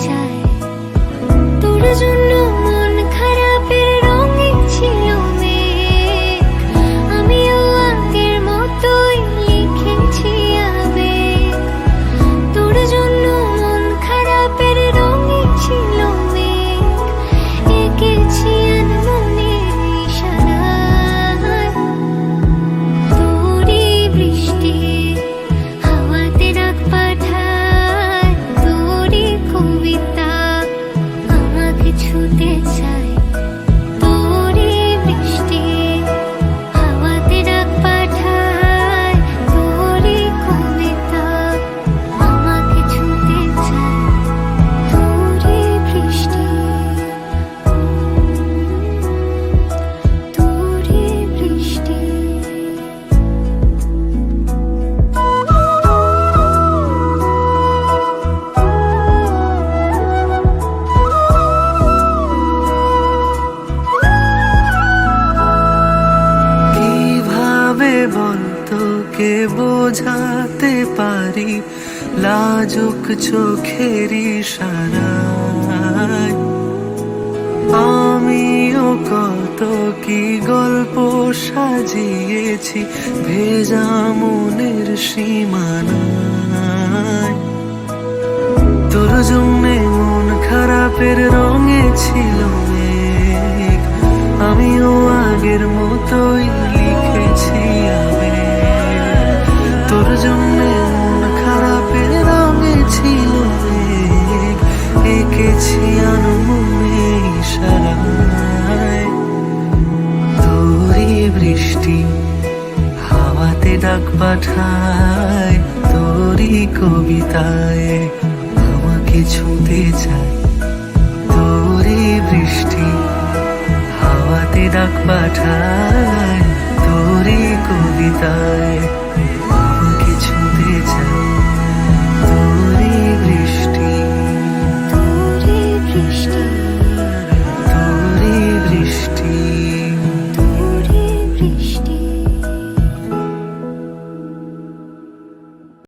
চায়। তোর জন্য মন খারাপের রঙে ছিল মেঘ, আমিও আগের মতোই লিখেছি আবেগ। তোর জন্য মন খারাপের রঙে ছিল মেঘ, এঁকেছি আনমনের ইশারায়। তোরই বৃষ্টি হাওয়াতে ডাক পাঠায়, তোরই কবিতা আমাকে ছুতে চায়। তোরই বৃষ্টি হাওয়াতে ডাক পাঠায়, তোরই কবিতা আমাকে ছুতে চায়। তোরই বৃষ্টি, তোরই বৃষ্টি। কিভাবে বলতো কে বোঝাতে পারি লাজুক চোখের ইশারায়। আমিও কত কি গল্প সাজিয়েছি ভেজা মনের সীমানায়। তোর জন্যে মন খারাপের রঙে ছিল মেঘ, আমিও আগের মতোই লিখেছি আবেগ। তোর জন্যে মন খারাপের রঙে ছিল মেঘ, এঁকেছি আনমনে ইশারায়। তোরই বৃষ্টি হাওয়াতে ডাক পাঠায়, তোরই কবিতায় আমাকে ছুঁতে চায়। তোরই বৃষ্টি হাওয়াতে ডাক পাঠায়, তোরই কবিতায়